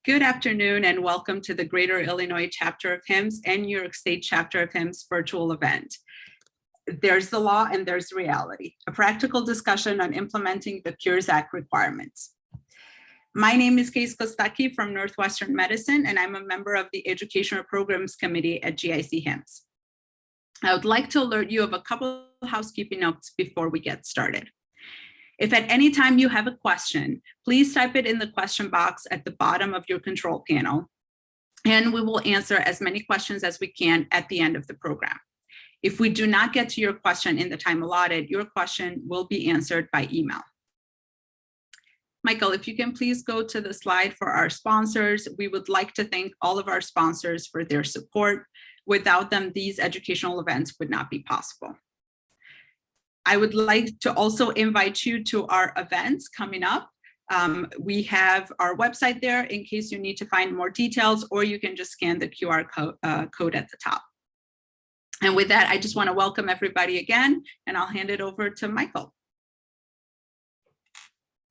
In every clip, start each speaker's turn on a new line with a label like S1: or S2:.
S1: Good afternoon and welcome to the Greater Illinois Chapter of HIMSS and New York State Chapter of HIMSS virtual event. There's the law and there's reality, a practical discussion on implementing the Cures Act requirements. My name is Case Kostaki from Northwestern Medicine, and I'm a member of the Educational Programs Committee at GIC HIMSS. I would like to alert you of a couple of housekeeping notes before we get started. If at any time you have a question, please type it in the question box at the bottom of your control panel, and we will answer as many questions as we can at the end of the program. If we do not get to your question in the time allotted, your question will be answered by email. Michael, if you can please go to the slide for our sponsors. We would like to thank all of our sponsors for their support. Without them, these educational events would not be possible. I would like to also invite you to our events coming up. We have our website there in case you need to find more details, or you can just scan the QR code at the top. And with that, I just want to welcome everybody again, and I'll hand it over to Michael.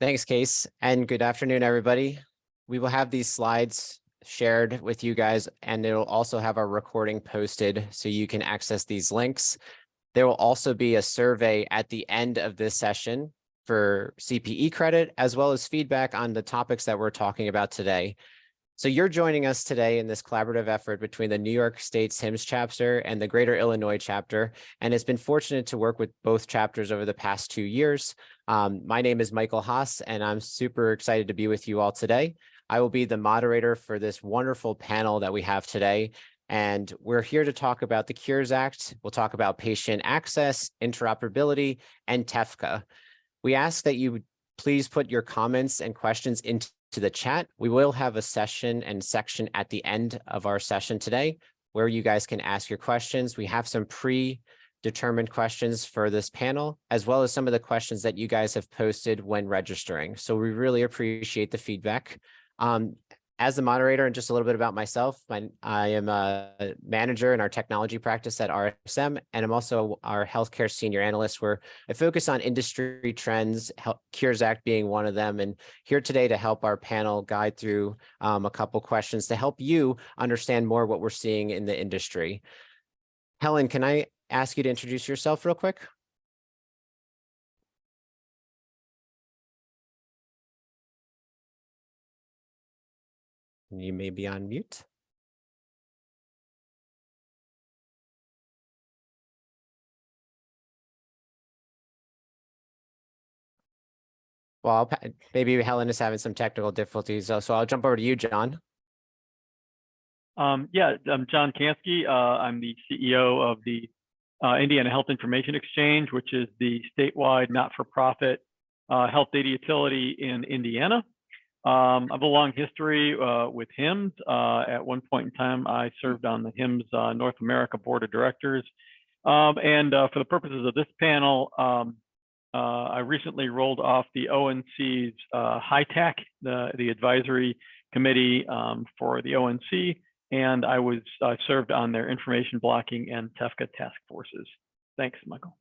S2: Thanks, Case, and good afternoon, everybody. We will have these slides shared with you guys, and it'll also have our recording posted so you can access these links. There will also be a survey at the end of this session for CPE credit, as well as feedback on the topics that we're talking about today. So you're joining us today in this collaborative effort between the New York State's HIMSS chapter and the Greater Illinois chapter, and it's been fortunate to work with both chapters over the past 2 years. My name is Michael Haas, and I'm super excited to be with you all today. I will be the moderator for this wonderful panel that we have today. And we're here to talk about the Cures Act. We'll talk about patient access, interoperability, and TEFCA. We ask that you please put your comments and questions into the chat. We will have a session and section at the end of our session today where you guys can ask your questions. We have some predetermined questions for this panel, as well as some of the questions that you guys have posted when registering. So we really appreciate the feedback. As the moderator, and just a little bit about myself, I am a manager in our technology practice at RSM, and I'm also our healthcare senior analyst, where I focus on industry trends, Cures Act being one of them, and here today to help our panel guide through a couple questions to help you understand more what we're seeing in the industry. Helen, can I ask you to introduce yourself real quick? You may be on mute. Well, maybe Helen is having some technical difficulties, so I'll jump over to you, John.
S3: Yeah, I'm John Kansky. I'm the CEO of the Indiana Health Information Exchange, which is the statewide not-for-profit health data utility in Indiana. I have a long history with HIMSS. At one point in time, I served on the HIMSS North America Board of Directors. For the purposes of this panel, I recently rolled off the ONC's HITAC, the advisory committee for the ONC, and I served on their information blocking and TEFCA task forces. Thanks, Michael.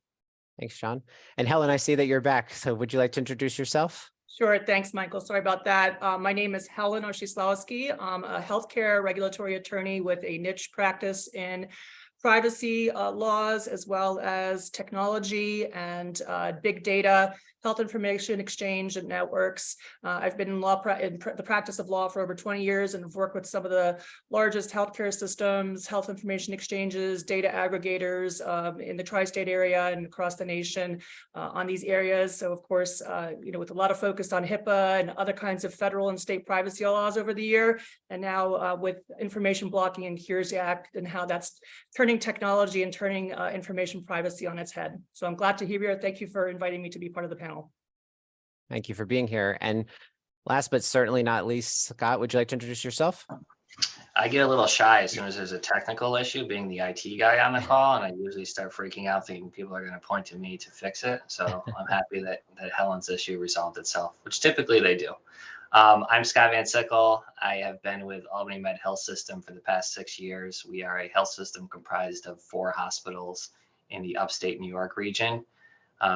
S2: Thanks, John. And Helen, I see that you're back. So would you like to introduce yourself?
S4: Sure. Thanks, Michael. Sorry about that. My name is Helen Oshislawski. I'm a healthcare regulatory attorney with a niche practice in privacy laws, as well as technology and big data, health information exchange and networks. I've been in the practice of law for over 20 years and have worked with some of the largest healthcare systems, health information exchanges, data aggregators in the tri-state area and across the nation on these areas. So of course, with a lot of focus on HIPAA and other kinds of federal and state privacy laws over the year, and now with information blocking and Cures Act and how that's turning technology and turning information privacy on its head. So I'm glad to be here. Thank you for inviting me to be part of the panel.
S2: Thank you for being here. And last but certainly not least, Scott, would you like to introduce yourself?
S5: I get a little shy as soon as there's a technical issue, being the IT guy on the call, and I usually start freaking out thinking people are going to point to me to fix it. So I'm happy that Helen's issue resolved itself, which typically they do. I'm Scott Van Sickle. I have been with Albany Med Health System for the past 6 years. We are a health system comprised of 4 hospitals in the upstate New York region.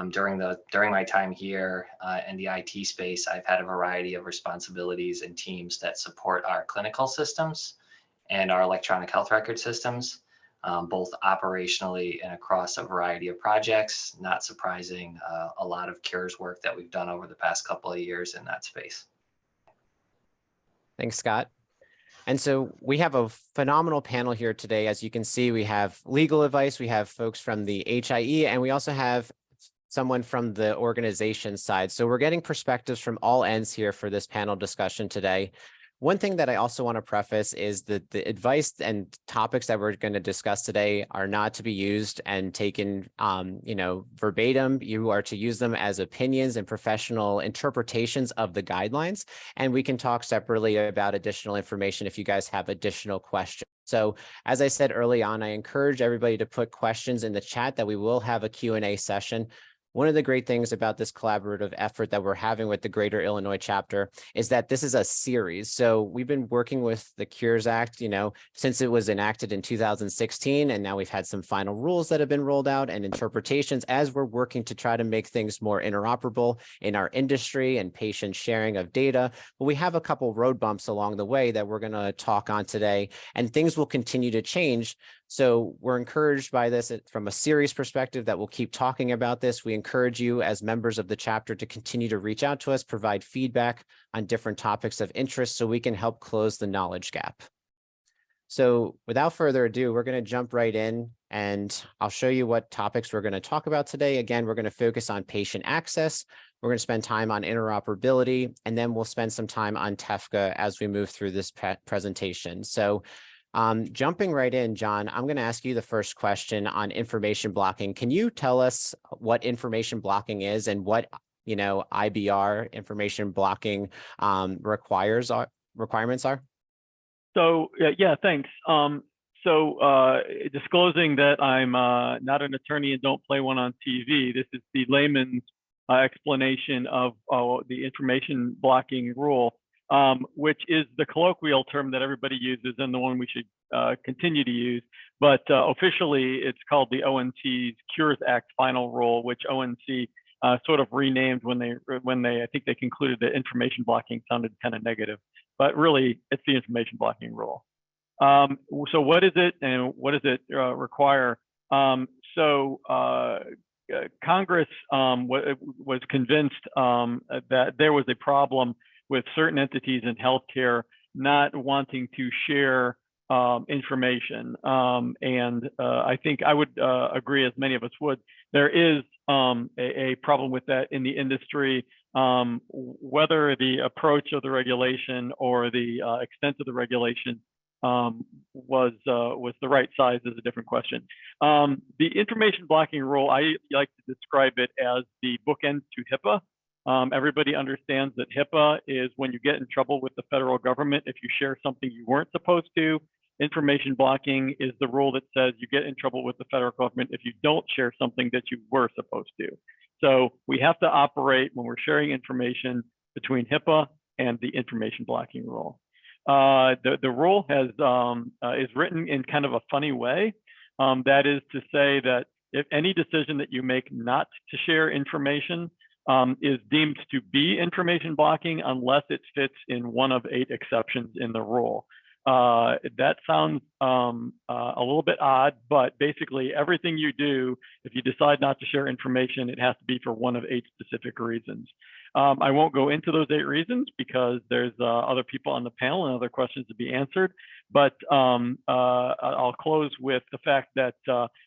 S5: During my time here in the IT space, I've had a variety of responsibilities and teams that support our clinical systems and our electronic health record systems, both operationally and across a variety of projects. Not surprising, a lot of cures work that we've done over the past couple of years in that space.
S2: Thanks, Scott. And so we have a phenomenal panel here today. As you can see, we have legal advice, we have folks from the HIE, and we also have someone from the organization side. So we're getting perspectives from all ends here for this panel discussion today. One thing that I also want to preface is that the advice and topics that we're going to discuss today are not to be used and taken, verbatim. You are to use them as opinions and professional interpretations of the guidelines. And we can talk separately about additional information if you guys have additional questions. So as I said early on, I encourage everybody to put questions in the chat that we will have a Q&A session. One of the great things about this collaborative effort that we're having with the Greater Illinois chapter is that this is a series. So we've been working with the Cures Act, since it was enacted in 2016, and now we've had some final rules that have been rolled out and interpretations as we're working to try to make things more interoperable in our industry and patient sharing of data. But we have a couple road bumps along the way that we're going to talk on today, and things will continue to change. So we're encouraged by this from a series perspective that we'll keep talking about this. We encourage you as members of the chapter to continue to reach out to us, provide feedback on different topics of interest so we can help close the knowledge gap. So without further ado, we're going to jump right in and I'll show you what topics we're going to talk about today. Again, we're going to focus on patient access. We're going to spend time on interoperability, and then we'll spend some time on TEFCA as we move through this presentation. So jumping right in, John, I'm going to ask you the first question on information blocking. Can you tell us what information blocking is and what, IBR information blocking requirements are?
S3: So yeah, thanks. Disclosing that I'm not an attorney and don't play one on TV, this is the layman's explanation of the information blocking rule. Which is the colloquial term that everybody uses and the one we should continue to use. But officially, it's called the ONC's Cures Act Final Rule, which ONC sort of renamed when they I think they concluded that information blocking sounded kind of negative. But really, it's the information blocking rule. So what is it and what does it require? Congress was convinced that there was a problem with certain entities in healthcare not wanting to share information. I think I would agree, as many of us would, there is a problem with that in the industry. Whether the approach of the regulation or the extent of the regulation was the right size is a different question. The information blocking rule, I like to describe it as the bookends to HIPAA. Everybody understands that HIPAA is when you get in trouble with the federal government if you share something you weren't supposed to. Information blocking is the rule that says you get in trouble with the federal government if you don't share something that you were supposed to. So we have to operate when we're sharing information between HIPAA and the information blocking rule. The rule is written in kind of a funny way. That is to say that if any decision that you make not to share information is deemed to be information blocking unless it fits in one of 8 exceptions in the rule. That sounds a little bit odd, but basically everything you do, if you decide not to share information, it has to be for one of 8 specific reasons. I won't go into those 8 reasons because there's other people on the panel and other questions to be answered, but I'll close with the fact that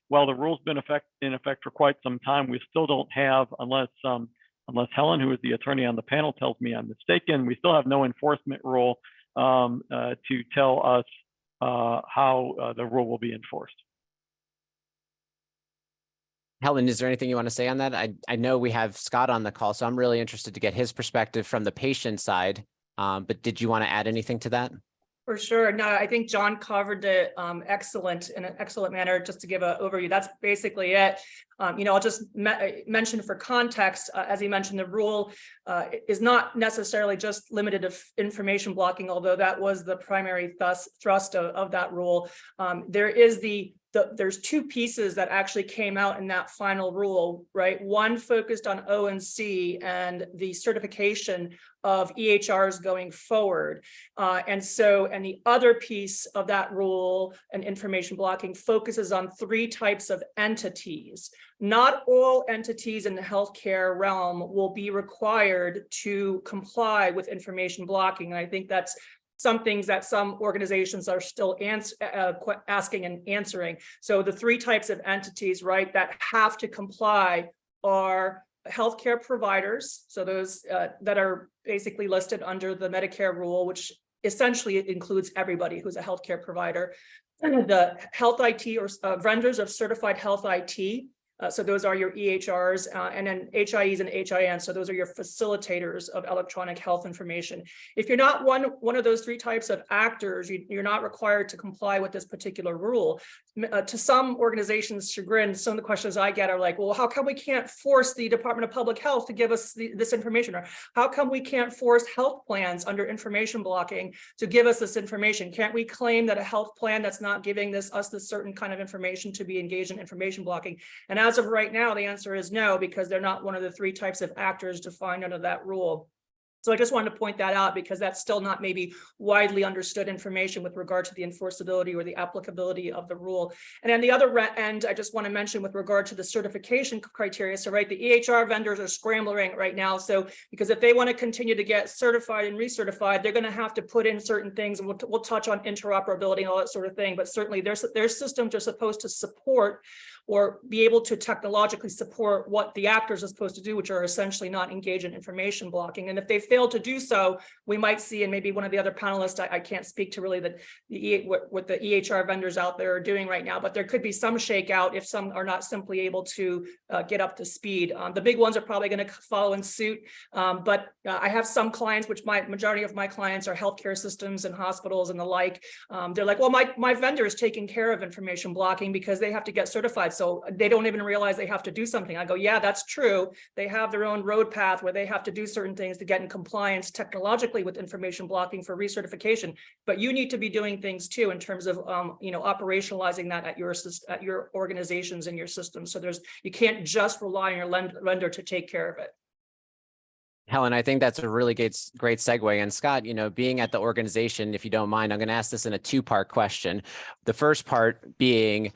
S3: while the rule's been in effect for quite some time, we still don't have, unless Helen, who is the attorney on the panel, tells me I'm mistaken, we still have no enforcement rule to tell us how the rule will be enforced.
S2: Helen, is there anything you want to say on that? I know we have Scott on the call, so I'm really interested to get his perspective from the patient side. But did you want to add anything to that?
S4: For sure. No, I think John covered it in an excellent manner. Just to give an overview, that's basically it. I'll just mention for context, as he mentioned, the rule is not necessarily just limited to information blocking, although that was the primary thrust of that rule. There is there's two pieces that actually came out in that final rule, right? One focused on O&C and the certification of EHRs going forward. And the other piece of that rule and information blocking focuses on three types of entities. Not all entities in the healthcare realm will be required to comply with information blocking. And I think that's some things that some organizations are still asking and answering. So the three types of entities, right, that have to comply are healthcare providers. So those that are basically listed under the Medicare rule, which essentially includes everybody who's a healthcare provider. The health IT or vendors of certified health IT. So those are your EHRs, and then HIEs and HINs. So those are your facilitators of electronic health information. If you're not one of those three types of actors, you're not required to comply with this particular rule. To some organizations' chagrin, some of the questions I get are like, well, how come we can't force the Department of Public Health to give us this information? Or how come we can't force health plans under information blocking to give us this information? Can't we claim that a health plan that's not giving us this certain kind of information to be engaged in information blocking? And as of right now, the answer is no, because they're not one of the three types of actors defined under that rule. So I just wanted to point that out because that's still not maybe widely understood information with regard to the enforceability or the applicability of the rule. And then the other end, I just want to mention with regard to the certification criteria. So right, the EHR vendors are scrambling right now. So because if they want to continue to get certified and recertified, they're going to have to put in certain things, and we'll touch on interoperability and all that sort of thing. But certainly their systems are supposed to support or be able to technologically support what the actors are supposed to do, which are essentially not engage in information blocking. And if they fail to do so, we might see, and maybe one of the other panelists, I can't speak to really what the EHR vendors out there are doing right now, but there could be some shakeout if some are not simply able to get up to speed. The big ones are probably going to follow in suit, but I have some clients, which majority of my clients are healthcare systems and hospitals and the like. They're like, well, my vendor is taking care of information blocking because they have to get certified. So they don't even realize they have to do something. I go, yeah, that's true. They have their own road path where they have to do certain things to get in compliance technologically with information blocking for recertification. But you need to be doing things too in terms of operationalizing that at your organizations and your systems. So you can't just rely on your vendor to take care of it.
S2: Helen, I think that's a really great segue. And Scott, being at the organization, if you don't mind, I'm going to ask this in a two-part question. The first part being,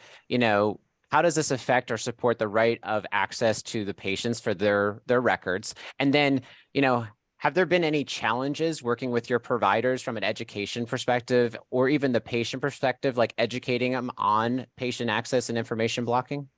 S2: how does this affect or support the right of access to the patients for their records? And then, have there been any challenges working with your providers from an education perspective or even the patient perspective, like educating them on patient access and information blocking?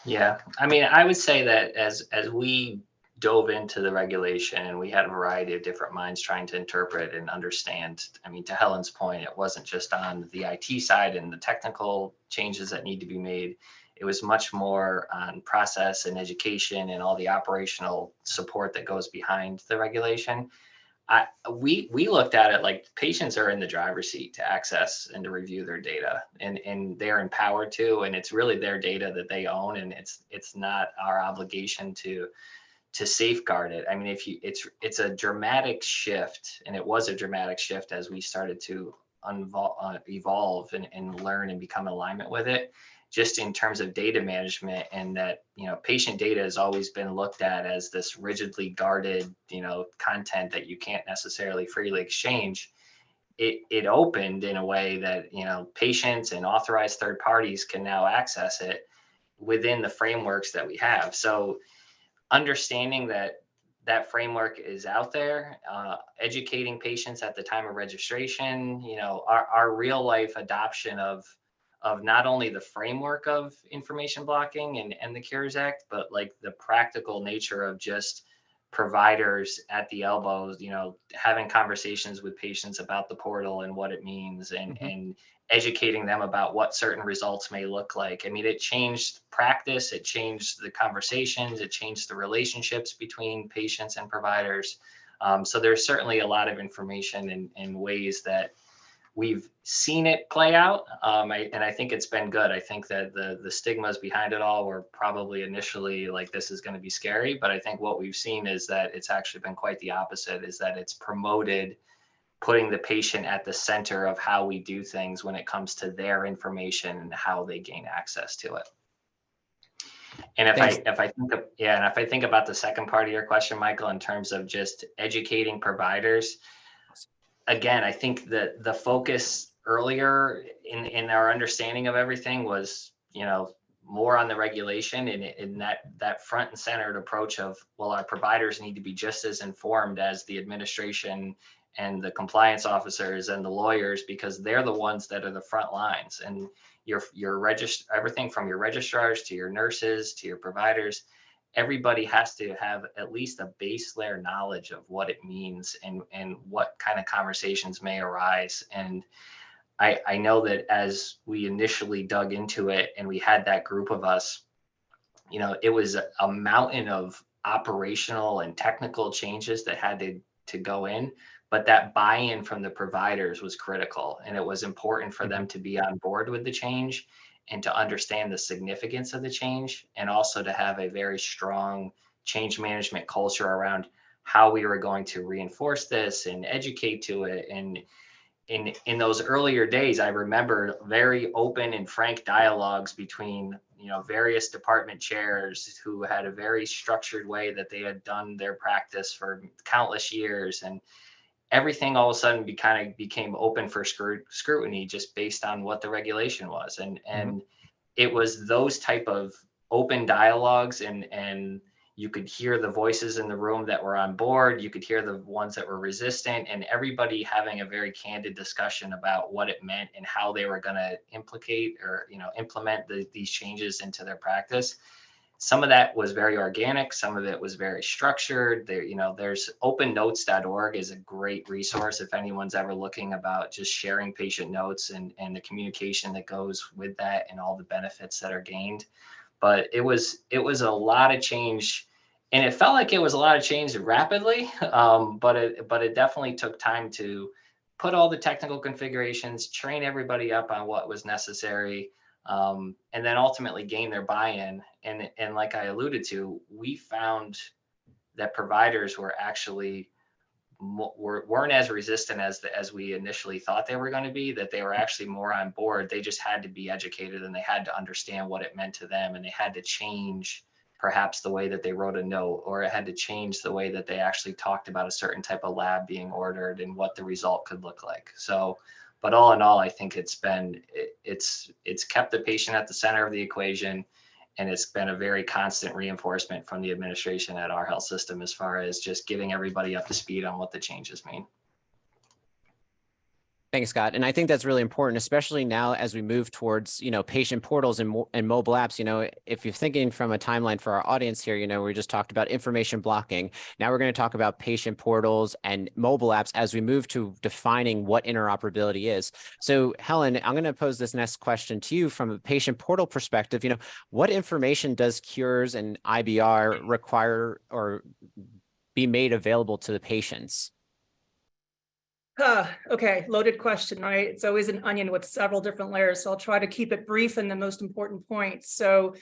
S5: Yeah, I mean, I would say that as we dove into the regulation and we had a variety of different minds trying to interpret and understand. I mean, to Helen's point, it wasn't just on the IT side and the technical changes that need to be made. It was much more on process and education and all the operational support that goes behind the regulation. We looked at it like patients are in the driver's seat to access and to review their data, and they're empowered to, and it's really their data that they own, and it's not our obligation to safeguard it. I mean, it's a dramatic shift, and it was a dramatic shift as we started to evolve and learn and become in alignment with it, just in terms of data management. And that, patient data has always been looked at as this rigidly guarded, content that you can't necessarily freely exchange. It opened in a way that, patients and authorized third parties can now access it within the frameworks that we have. So understanding that framework is out there, educating patients at the time of registration, our real life adoption of not only the framework of information blocking and the CARES Act, but like the practical nature of just providers at the elbows, having conversations with patients about the portal and what it means, and educating them about what certain results may look like. I mean, it changed practice, it changed the conversations, it changed the relationships between patients and providers. So there's certainly a lot of information and ways that we've seen it play out, and I think it's been good. I think that the stigmas behind it all were probably initially like, this is going to be scary, but I think what we've seen is that it's actually been quite the opposite, is that it's promoted putting the patient at the center of how we do things when it comes to their information and how they gain access to it. And if I think about the second part of your question, Michael, in terms of just educating providers, again, I think that the focus earlier in our understanding of everything was, more on the regulation and in that front and centered approach of, well, our providers need to be just as informed as the administration and the compliance officers and the lawyers, because they're the ones that are the front lines. And everything from your registrars to your nurses to your providers, everybody has to have at least a base layer knowledge of what it means and what kind of conversations may arise. And I know that as we initially dug into it and we had that group of us, it was a mountain of operational and technical changes that had to go in, but that buy-in from the providers was critical. And it was important for them to be on board with the change and to understand the significance of the change, and also to have a very strong change management culture around how we were going to reinforce this and educate to it. And in those earlier days, I remember very open and frank dialogues between various department chairs who had a very structured way that they had done their practice for countless years, and everything all of a sudden became open for scrutiny just based on what the regulation was. And it was those type of open dialogues, and you could hear the voices in the room that were on board. You could hear the ones that were resistant, and everybody having a very candid discussion about what it meant and how they were going to implement these changes into their practice. Some of that was very organic. Some of it was very structured. There's opennotes.org is a great resource if anyone's ever looking about just sharing patient notes and the communication that goes with that and all the benefits that are gained. But it was a lot of change, and it felt like it was a lot of change rapidly. But it definitely took time to put all the technical configurations, train everybody up on what was necessary, and then ultimately gain their buy-in. And like I alluded to, we found that providers were actually weren't as resistant as we initially thought they were going to be, that they were actually more on board. They just had to be educated and they had to understand what it meant to them, and they had to change perhaps the way that they wrote a note, or it had to change the way that they actually talked about a certain type of lab being ordered and what the result could look like. So, but all in all, I think it's kept the patient at the center of the equation, and it's been a very constant reinforcement from the administration at our health system as far as just getting everybody up to speed on what the changes mean.
S2: Thanks, Scott. And I think that's really important, especially now as we move towards, patient portals and mobile apps. If you're thinking from a timeline for our audience here, we just talked about information blocking. Now we're going to talk about patient portals and mobile apps as we move to defining what interoperability is. So Helen, I'm going to pose this next question to you from a patient portal perspective. What information does Cures and IBR require or be made available to the patients?
S4: Okay, loaded question, right? It's always an onion with several different layers, so I'll try to keep it brief and the most important points. So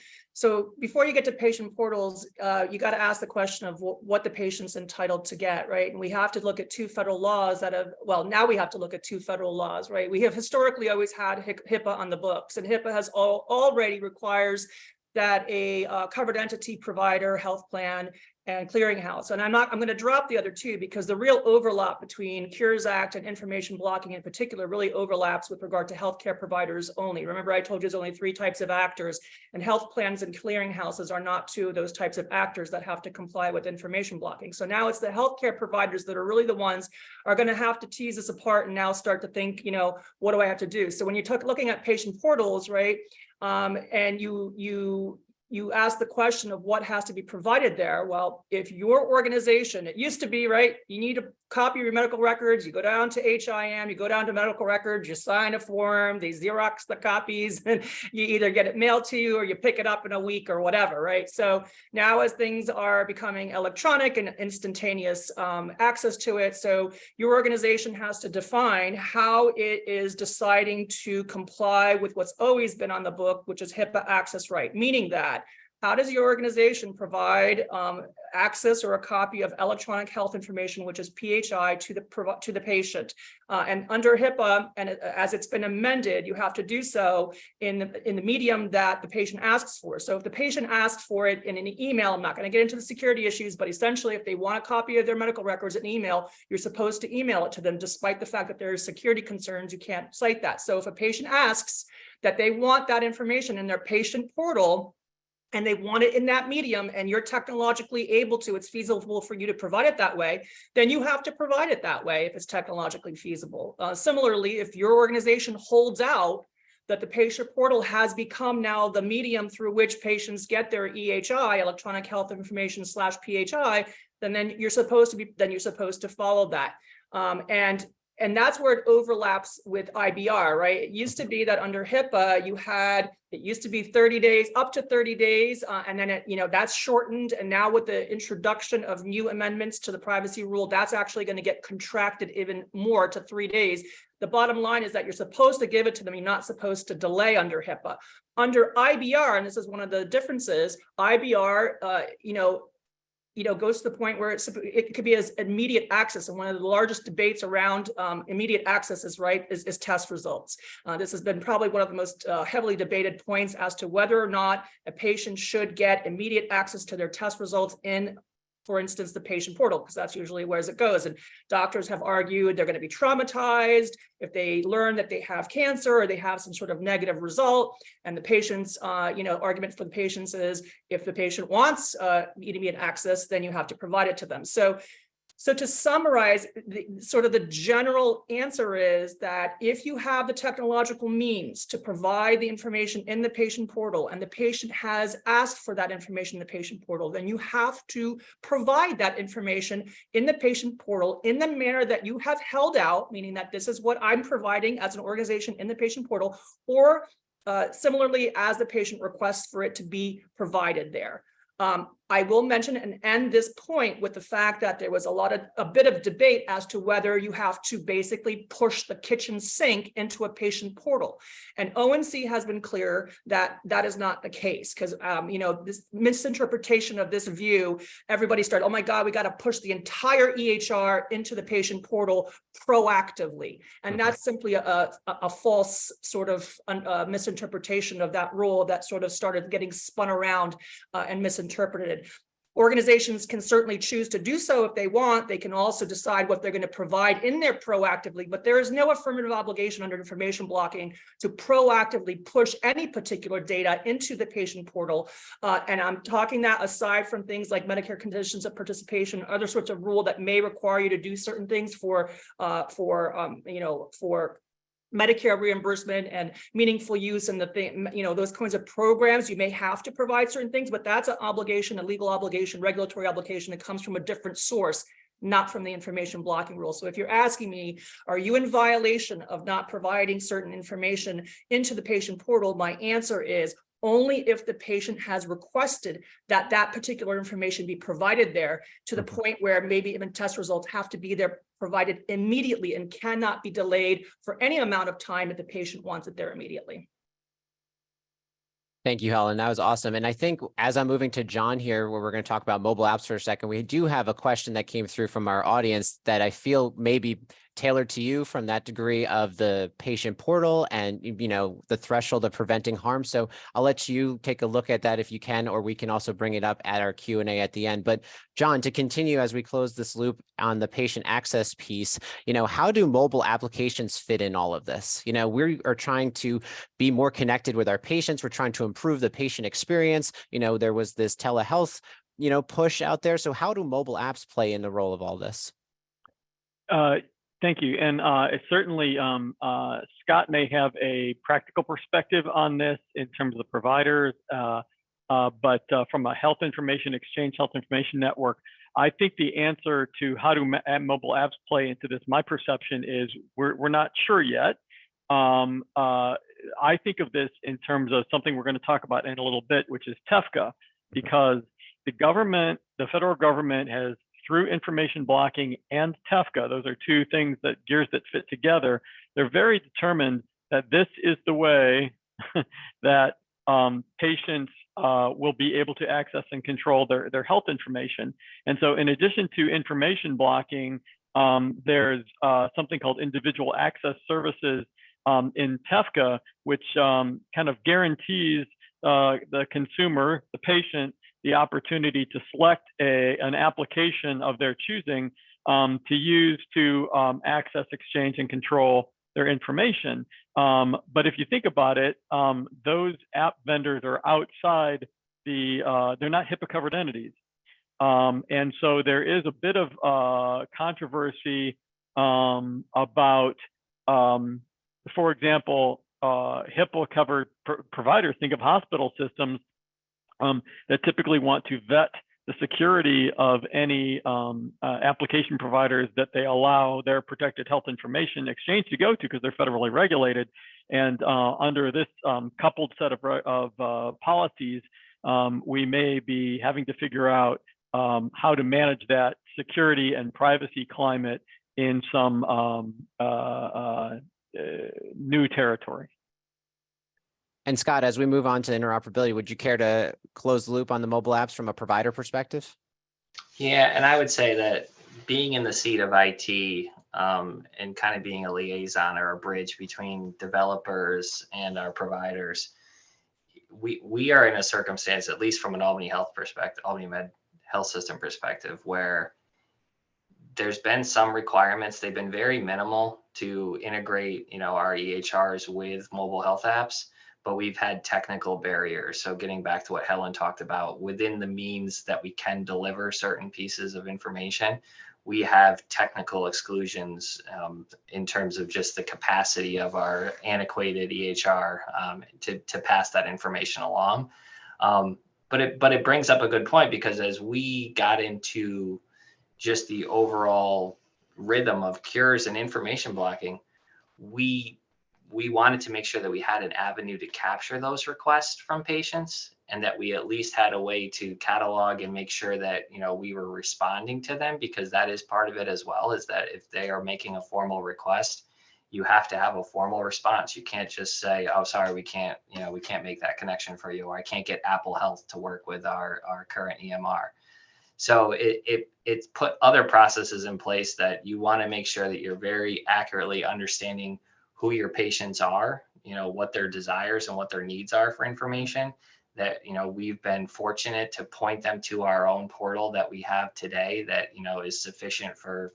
S4: before you get to patient portals, you got to ask the question of what the patient's entitled to get, right? And we have to look at two federal laws now we have to look at two federal laws, right? We have historically always had HIPAA on the books, and HIPAA has already requires that a covered entity provider, health plan, and clearinghouse. And I'm going to drop the other two because the real overlap between Cures Act and information blocking in particular really overlaps with regard to healthcare providers only. Remember, I told you there's only 3 types of actors, and health plans and clearinghouses are not 2 of those types of actors that have to comply with information blocking. So now it's the healthcare providers that are really the ones are going to have to tease this apart and now start to think, what do I have to do? So when you're looking at patient portals, right, and you ask the question of what has to be provided there. Well, if your organization, it used to be, right, you need copy your medical records, you go down to HIM, you go down to medical records, you sign a form, they Xerox the copies, and you either get it mailed to you or you pick it up in a week or whatever, right? So now as things are becoming electronic and instantaneous access to it, so your organization has to define how it is deciding to comply with what's always been on the book, which is HIPAA access right, meaning that how does your organization provide access or a copy of electronic health information, which is PHI, to the patient? And under HIPAA, and as it's been amended, you have to do so in the medium that the patient asks for. So if the patient asks for it in an email, I'm not going to get into the security issues, but essentially, if they want a copy of their medical records in email, you're supposed to email it to them, despite the fact that there are security concerns. You can't cite that. So if a patient asks that they want that information in their patient portal, and they want it in that medium, and you're technologically able to, it's feasible for you to provide it that way, then you have to provide it that way if it's technologically feasible. Similarly, if your organization holds out that the patient portal has become now the medium through which patients get their EHI, electronic health information / PHI, then you're supposed to follow that. And that's where it overlaps with IBR, right? It used to be that under HIPAA, it used to be 30 days, up to 30 days, and then that's shortened. And now with the introduction of new amendments to the privacy rule, that's actually going to get contracted even more to 3 days. The bottom line is that you're supposed to give it to them. You're not supposed to delay under HIPAA. Under IBR, and this is one of the differences, IBR, goes to the point where it could be as immediate access. And one of the largest debates around immediate access is test results. This has been probably one of the most heavily debated points as to whether or not a patient should get immediate access to their test results in, for instance, the patient portal, because that's usually where it goes. And doctors have argued they're going to be traumatized if they learn that they have cancer or they have some sort of negative result. And the patient's, argument for the patients is if the patient wants immediate access, then you have to provide it to them. So to summarize, the general answer is that if you have the technological means to provide the information in the patient portal and the patient has asked for that information in the patient portal, then you have to provide that information in the patient portal in the manner that you have held out, meaning that this is what I'm providing as an organization in the patient portal, or similarly as the patient requests for it to be provided there. I will mention and end this point with the fact that there was a bit of debate as to whether you have to basically push the kitchen sink into a patient portal. And ONC has been clear that that is not the case, because this misinterpretation of this view, everybody started, oh my God, we got to push the entire EHR into the patient portal proactively. And that's simply a false sort of misinterpretation of that rule that sort of started getting spun around and misinterpreted. Organizations can certainly choose to do so if they want. They can also decide what they're going to provide in there proactively, but there is no affirmative obligation under information blocking to proactively push any particular data into the patient portal. And I'm talking that aside from things like Medicare conditions of participation, other sorts of rule that may require you to do certain things for Medicare reimbursement and meaningful use and those kinds of programs. You may have to provide certain things, but that's an obligation, a legal obligation, regulatory obligation that comes from a different source, not from the information blocking rule. So if you're asking me, are you in violation of not providing certain information into the patient portal? My answer is only if the patient has requested that particular information be provided there, to the point where maybe even test results have to be there provided immediately and cannot be delayed for any amount of time if the patient wants it there immediately.
S2: Thank you, Helen. That was awesome. And I think as I'm moving to John here, where we're going to talk about mobile apps for a second, we do have a question that came through from our audience that I feel maybe tailored to you from that degree of the patient portal and, the threshold of preventing harm. So I'll let you take a look at that if you can, or we can also bring it up at our Q&A at the end. But John, to continue as we close this loop on the patient access piece, how do mobile applications fit in all of this? We are trying to be more connected with our patients. We're trying to improve the patient experience. There was this telehealth, push out there. So how do mobile apps play in the role of all this?
S3: Thank you. And it's certainly, Scott may have a practical perspective on this in terms of the providers. But from a health information exchange, health information network, I think the answer to how do mobile apps play into this, my perception is we're not sure yet. I think of this in terms of something we're going to talk about in a little bit, which is TEFCA, because the government, the federal government has, through information blocking and TEFCA, those are two things that gears that fit together. They're very determined that this is the way that patients will be able to access and control their health information. And so in addition to information blocking, there's something called individual access services in TEFCA, which kind of guarantees the consumer, the patient, the opportunity to select an application of their choosing to use to access, exchange, and control their information. But if you think about it, those app vendors are outside they're not HIPAA covered entities. And so there is a bit of controversy about, for example, HIPAA covered providers, think of hospital systems that typically want to vet the security of any application providers that they allow their protected health information exchange to go to, because they're federally regulated. And under this coupled set of policies, we may be having to figure out how to manage that security and privacy climate in some new territory.
S2: And Scott, as we move on to interoperability, would you care to close the loop on the mobile apps from a provider perspective?
S5: Yeah, and I would say that being in the seat of IT and kind of being a liaison or a bridge between developers and our providers, we are in a circumstance, at least from an Albany Health perspective, Albany Med Health System perspective, where there's been some requirements. They've been very minimal to integrate, our EHRs with mobile health apps, but we've had technical barriers. So getting back to what Helen talked about, within the means that we can deliver certain pieces of information, we have technical exclusions in terms of just the capacity of our antiquated EHR to pass that information along. But it brings up a good point, because as we got into just the overall rhythm of cures and information blocking, we wanted to make sure that we had an avenue to capture those requests from patients, and that we at least had a way to catalog and make sure that, we were responding to them, because that is part of it as well, is that if they are making a formal request, you have to have a formal response. You can't just say, oh, sorry, we can't make that connection for you, or I can't get Apple Health to work with our current EMR. So it's put other processes in place that you want to make sure that you're very accurately understanding who your patients are, what their desires and what their needs are for information. That, we've been fortunate to point them to our own portal that we have today that, is sufficient for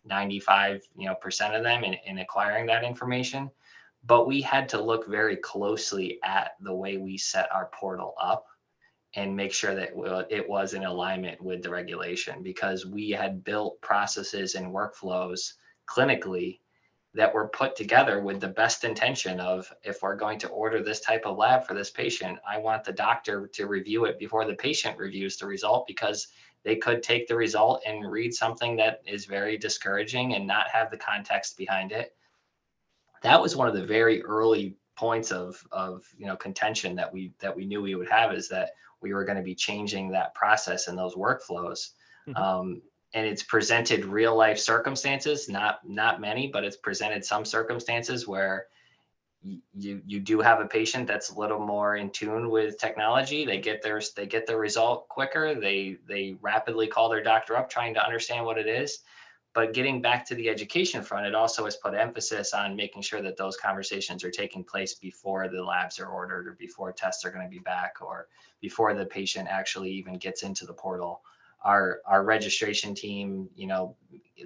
S5: 95% of them in acquiring that information. But we had to look very closely at the way we set our portal up and make sure that it was in alignment with the regulation, because we had built processes and workflows clinically that were put together with the best intention of, if we're going to order this type of lab for this patient, I want the doctor to review it before the patient reviews the result, because they could take the result and read something that is very discouraging and not have the context behind it. That was one of the very early points of contention that we knew we would have, is that we were going to be changing that process and those workflows. Mm-hmm. And it's presented real life circumstances, not many, but it's presented some circumstances where you do have a patient that's a little more in tune with technology. They get the result quicker. They rapidly call their doctor up trying to understand what it is. But getting back to the education front, it also has put emphasis on making sure that those conversations are taking place before the labs are ordered, or before tests are going to be back, or before the patient actually even gets into the portal. Our registration team,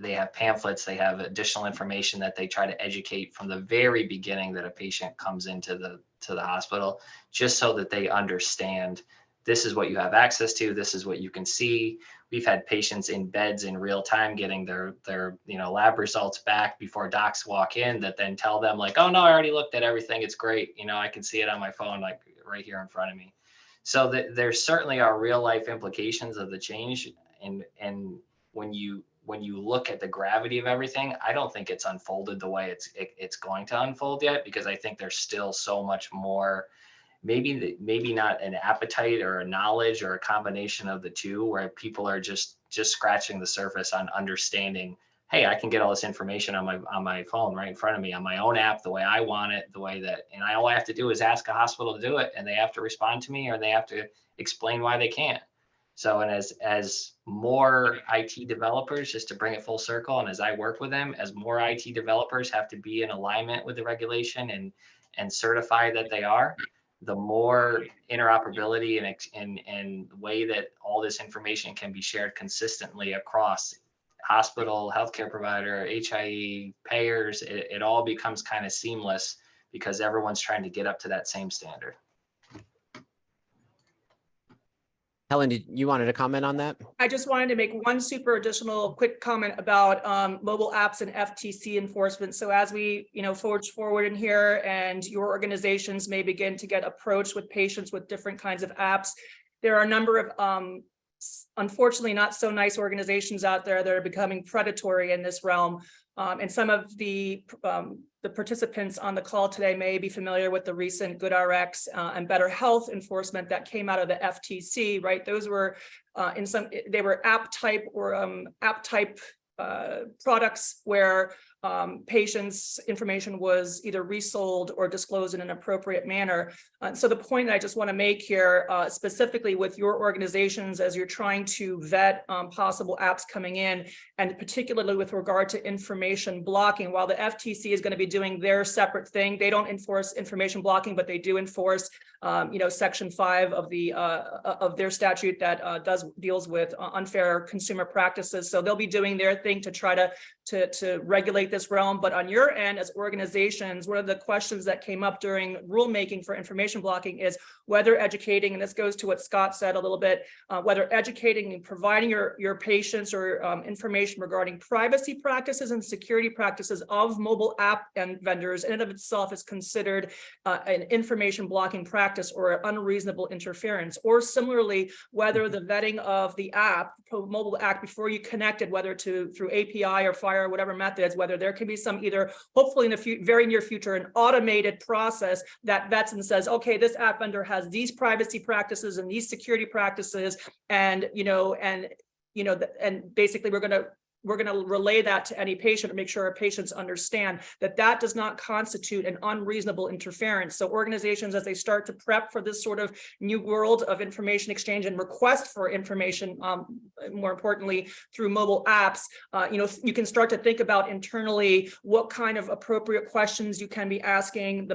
S5: they have pamphlets, they have additional information that they try to educate from the very beginning that a patient comes into the hospital, just so that they understand, this is what you have access to, this is what you can see. We've had patients in beds in real time getting their lab results back before docs walk in, that then tell them like, oh no, I already looked at everything, it's great, I can see it on my phone, like right here in front of me. So that there certainly are real life implications of the change. And when you look at the gravity of everything, I don't think it's unfolded the way it's going to unfold yet, because I think there's still so much more, maybe not an appetite or a knowledge or a combination of the two, where people are just scratching the surface on understanding, hey, I can get all this information on my phone right in front of me, on my own app, the way I want it, the way that, and all I have to do is ask a hospital to do it, and they have to respond to me, or they have to explain why they can't. So, and as more IT developers, just to bring it full circle, and as I work with them, as more IT developers have to be in alignment with the regulation and certify that they are, the more interoperability and way that all this information can be shared consistently across hospital, healthcare provider, HIE, payers, it all becomes kind of seamless, because everyone's trying to get up to that same standard.
S2: Helen, you wanted to comment on that?
S4: I just wanted to make one super additional quick comment about mobile apps and FTC enforcement. So as we, forge forward in here, and your organizations may begin to get approached with patients with different kinds of apps, there are a number of unfortunately not so nice organizations out there that are becoming predatory in this realm. And some of the participants on the call today may be familiar with the recent GoodRx and Better Health enforcement that came out of the FTC, right? Those were they were app type or products where patients' information was either resold or disclosed in an appropriate manner. So the point that I just want to make here, specifically with your organizations as you're trying to vet possible apps coming in, and particularly with regard to information blocking, while the FTC is going to be doing their separate thing, they don't enforce information blocking, but they do enforce Section 5 of the of their statute that deals with unfair consumer practices. So they'll be doing their thing to try to regulate this realm. But on your end, as organizations, one of the questions that came up during rulemaking for information blocking is whether educating, and this goes to what Scott said a little bit, whether educating and providing your patients or information regarding privacy practices and security practices of mobile app and vendors in and of itself is considered an information blocking practice or unreasonable interference. Or similarly, whether the vetting of the app, mobile app, before you connect it, whether through API or FHIR or whatever methods, whether there can be some either, hopefully in the very near future, an automated process that vets and says, okay, this app vendor has these privacy practices and these security practices, and basically we're going to relay that to any patient to make sure our patients understand that that does not constitute an unreasonable interference. So organizations, as they start to prep for this sort of new world of information exchange and request for information, more importantly, through mobile apps, you can start to think about internally what kind of appropriate questions you can be asking the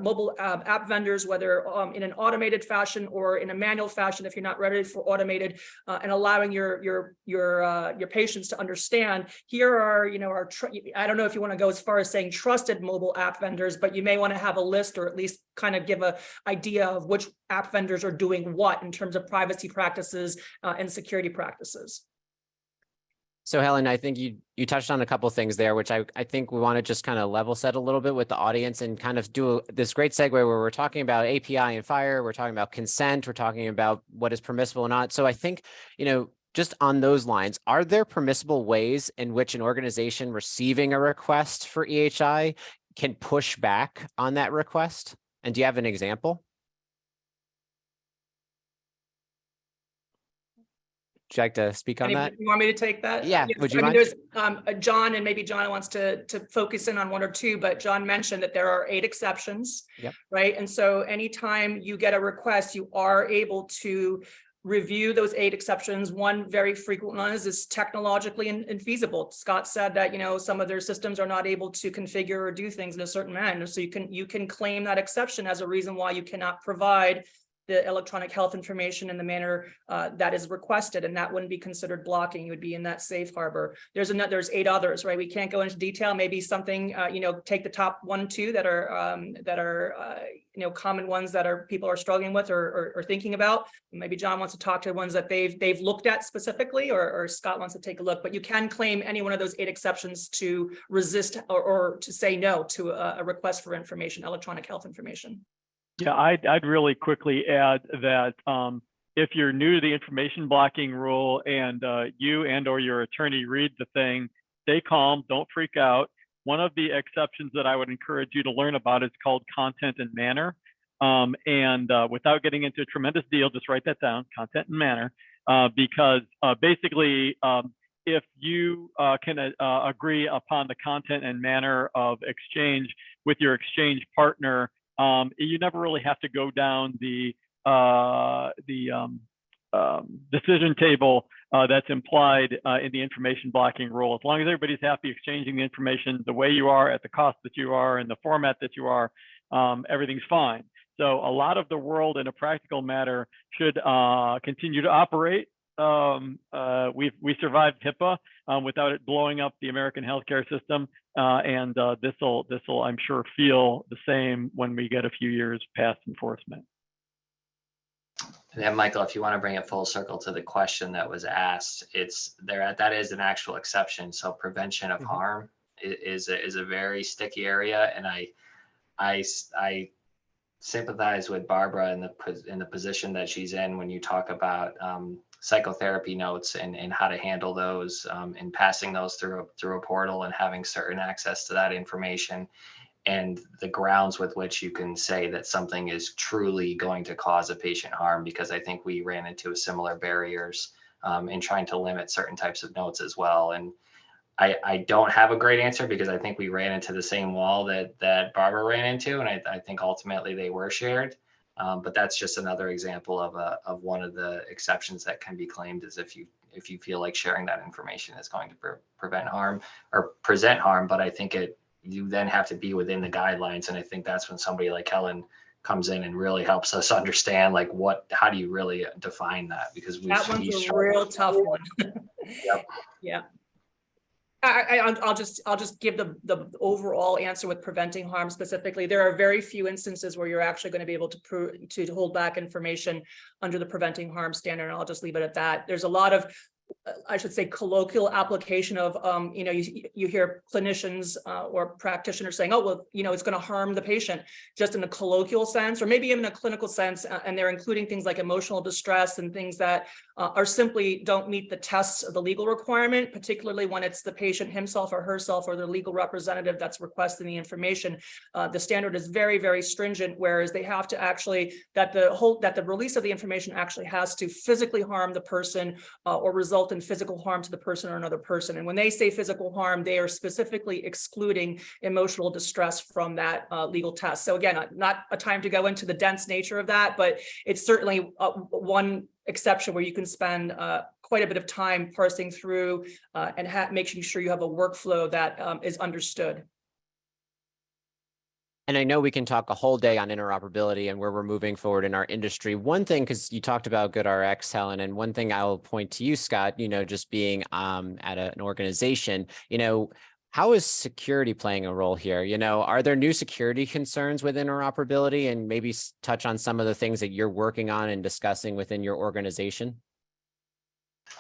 S4: mobile app vendors, whether in an automated fashion or in a manual fashion, if you're not ready for automated, and allowing your patients to understand, here are, I don't know if you want to go as far as saying trusted mobile app vendors, but you may want to have a list, or at least kind of give an idea of which app vendors are doing what in terms of privacy practices and security practices.
S2: So Helen, I think you touched on a couple of things there, which I think we want to just kind of level set a little bit with the audience and kind of do this great segue where we're talking about API and FHIR, we're talking about consent, we're talking about what is permissible or not. So I think, just on those lines, are there permissible ways in which an organization receiving a request for EHI can push back on that request? And do you have an example? Would you like to speak on that?
S4: You want me to take that?
S2: Yeah.
S4: Yes.
S2: Would you mind?
S4: There's John, and maybe John wants to focus in on one or two, but John mentioned that there are 8 exceptions,
S2: Yep.
S4: right? And so anytime you get a request, you are able to review those 8 exceptions. One very frequent one is technologically infeasible. Scott said that, some of their systems are not able to configure or do things in a certain manner. So you can claim that exception as a reason why you cannot provide the electronic health information in the manner that is requested, and that wouldn't be considered blocking. You would be in that safe harbor. There's 8 others, right? We can't go into detail. Maybe something, take the top 1, 2 that are common ones that people are struggling with or thinking about. Maybe John wants to talk to ones that they've looked at specifically, or Scott wants to take a look. But you can claim any one of those 8 exceptions to resist or to say no to a request for information, electronic health information.
S3: Yeah, I'd really quickly add that if you're new to the information blocking rule and you and or your attorney read the thing, stay calm, don't freak out. One of the exceptions that I would encourage you to learn about is called content and manner. Without getting into a tremendous deal, just write that down, content and manner, because basically, if you can agree upon the content and manner of exchange with your exchange partner, you never really have to go down the decision table that's implied in the information blocking rule. As long as everybody's happy exchanging the information the way you are, at the cost that you are, in the format that you are, everything's fine. So a lot of the world in a practical matter should continue to operate. We survived HIPAA without it blowing up the American healthcare system, and this will, I'm sure, feel the same when we get a few years past enforcement.
S5: And then, Michael, if you want to bring it full circle to the question that was asked, it's there. That is an actual exception. So prevention of harm is a very sticky area, and I sympathize with Barbara in the position that she's in when you talk about psychotherapy notes and how to handle those and passing those through a portal and having certain access to that information, and the grounds with which you can say that something is truly going to cause a patient harm, because I think we ran into similar barriers in trying to limit certain types of notes as well. And I don't have a great answer, because I think we ran into the same wall that Barbara ran into, and I think ultimately they were shared. But that's just another example of one of the exceptions that can be claimed, is if you feel like sharing that information is going to prevent harm or present harm. But I think you then have to be within the guidelines, and I think that's when somebody like Helen comes in and really helps us understand, like, how do you really define that, because
S4: that one's a real tough one.
S5: Yep.
S4: Yeah. I'll just give the overall answer with preventing harm specifically. There are very few instances where you're actually going to be able to hold back information under the preventing harm standard. And I'll just leave it at that. There's a lot of, I should say, colloquial application of, you hear clinicians or practitioners saying, oh, well, it's going to harm the patient, just in a colloquial sense, or maybe even a clinical sense. And they're including things like emotional distress and things that are simply don't meet the tests of the legal requirement, particularly when it's the patient himself or herself or their legal representative that's requesting the information. The standard is very, very stringent, whereas they have to actually, that the release of the information actually has to physically harm the person or result in physical harm to the person or another person. And when they say physical harm, they are specifically excluding emotional distress from that legal test. So again, not a time to go into the dense nature of that, but it's certainly one exception where you can spend quite a bit of time parsing through and making sure you have a workflow that is understood.
S2: And I know we can talk a whole day on interoperability and where we're moving forward in our industry. One thing, because you talked about GoodRx, Helen, and one thing I'll point to you, Scott, just being at an organization, how is security playing a role here? Are there new security concerns with interoperability, and maybe touch on some of the things that you're working on and discussing within your organization?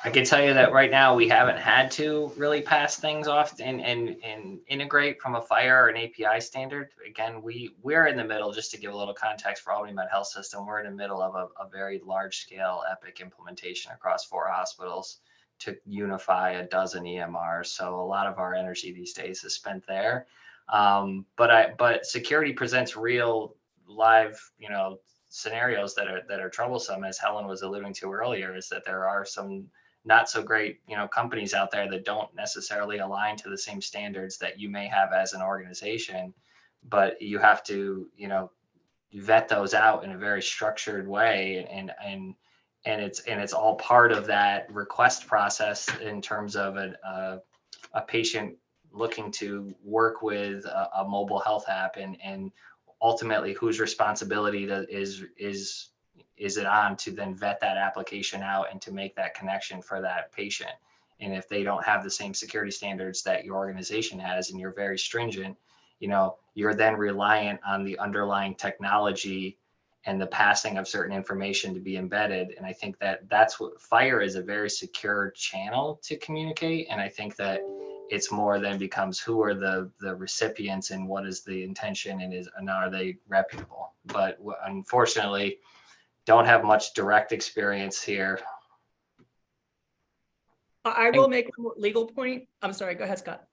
S5: I can tell you that right now we haven't had to really pass things off and integrate from a FHIR or an API standard. Again, we're in the middle, just to give a little context for Albany Med Health System, we're in the middle of a very large scale Epic implementation across 4 hospitals to unify a dozen EMRs. So a lot of our energy these days is spent there. But security presents real live, scenarios that are troublesome, as Helen was alluding to earlier, is that there are some not so great, companies out there that don't necessarily align to the same standards that you may have as an organization, but you have to, vet those out in a very structured way, and it's all part of that request process in terms of a patient looking to work with a mobile health app, and ultimately whose responsibility is it on to then vet that application out and to make that connection for that patient. And if they don't have the same security standards that your organization has, and you're very stringent, you're then reliant on the underlying technology and the passing of certain information to be embedded. And I think that's what FHIR is, a very secure channel to communicate. And I think that it's more then becomes who are the recipients and what is the intention and are they reputable? But unfortunately, don't have much direct experience here.
S4: I will make a legal point. I'm sorry, go ahead, Scott.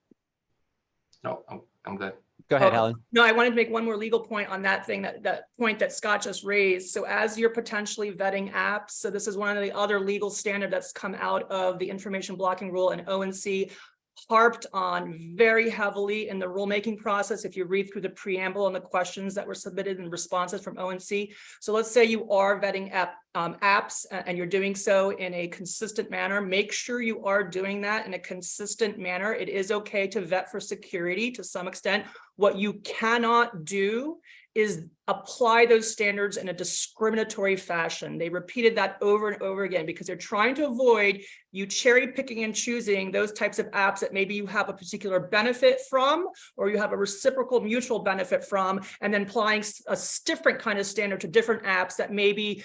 S5: No, I'm good.
S2: Go ahead,
S4: Oh,
S2: Helen.
S4: No, I wanted to make one more legal point on that thing, that point that Scott just raised. So as you're potentially vetting apps, so this is one of the other legal standard that's come out of the information blocking rule, and ONC harped on very heavily in the rulemaking process. If you read through the preamble and the questions that were submitted and responses from ONC. So let's say you are vetting apps and you're doing so in a consistent manner. Make sure you are doing that in a consistent manner. It is okay to vet for security to some extent. What you cannot do is apply those standards in a discriminatory fashion. They repeated that over and over again because they're trying to avoid you cherry picking and choosing those types of apps that maybe you have a particular benefit from, or you have a reciprocal mutual benefit from, and then applying a different kind of standard to different apps that maybe,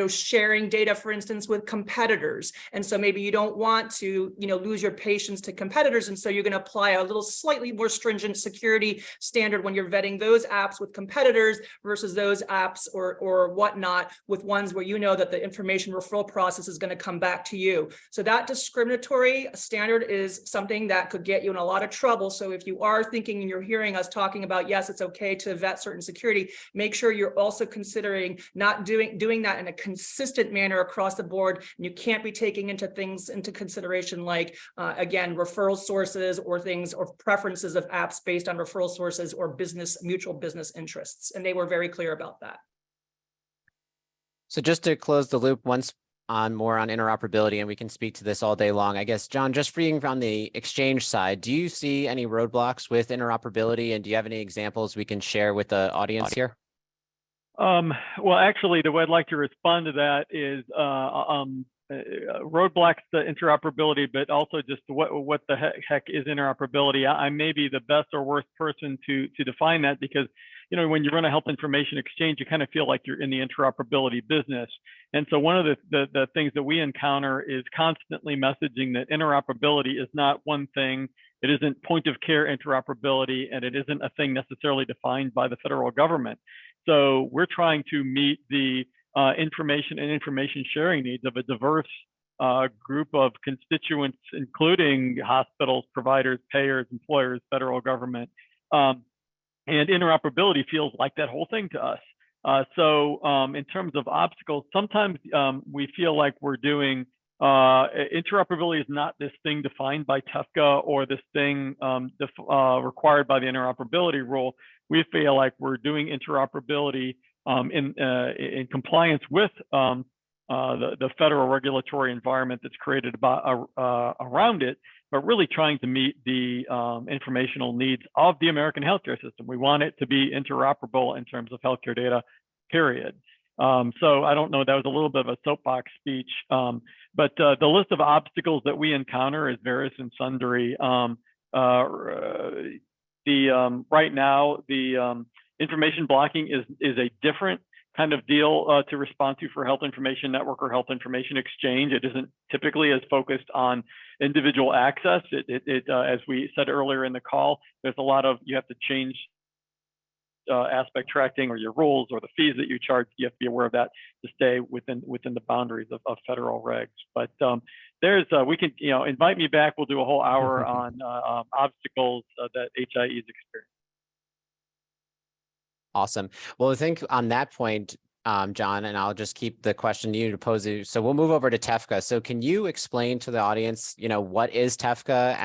S4: sharing data, for instance, with competitors. And so maybe you don't want to, lose your patients to competitors. And so you're going to apply a little slightly more stringent security standard when you're vetting those apps with competitors versus those apps or whatnot with ones where that the information referral process is going to come back to you. So that discriminatory standard is something that could get you in a lot of trouble. So if you are thinking and you're hearing us talking about, yes, it's okay to vet certain security, make sure you're also considering not doing that in a consistent manner across the board. And you can't be taking into consideration like, again, referral sources or things or preferences of apps based on referral sources or mutual business interests. And they were very clear about that.
S2: So just to close the loop once more on interoperability, and we can speak to this all day long. I guess, John, just freeing from the exchange side, do you see any roadblocks with interoperability, and do you have any examples we can share with the audience here?
S3: Well, actually, the way I'd like to respond to that is roadblocks to interoperability, but also just what the heck is interoperability. I may be the best or worst person to define that because when you run a health information exchange, you kind of feel like you're in the interoperability business. And so one of the things that we encounter is constantly messaging that interoperability is not one thing. It isn't point of care interoperability, and it isn't a thing necessarily defined by the federal government. So we're trying to meet the information and information sharing needs of a diverse group of constituents, including hospitals, providers, payers, employers, federal government. And interoperability feels like that whole thing to us. So in terms of obstacles, sometimes we feel like we're doing, interoperability is not this thing defined by TEFCA or this thing required by the interoperability rule. We feel like we're doing interoperability in compliance with the federal regulatory environment that's created around it, but really trying to meet the informational needs of the American healthcare system. We want it to be interoperable in terms of healthcare data, period. So I don't know, that was a little bit of a soapbox speech, but the list of obstacles that we encounter is various and sundry. Right now, the information blocking is a different kind of deal to respond to for health information network or health information exchange. It isn't typically as focused on individual access. As we said earlier in the call, there's a lot of, you have to change aspect tracking or your rules or the fees that you charge. You have to be aware of that to stay within the boundaries of federal regs. But we can, invite me back. We'll do a whole hour on obstacles that HIEs experience.
S2: Awesome. Well, I think on that point, John, and I'll just keep the question to you to pose you. So we'll move over to TEFCA. So can you explain to the audience, what is TEFCA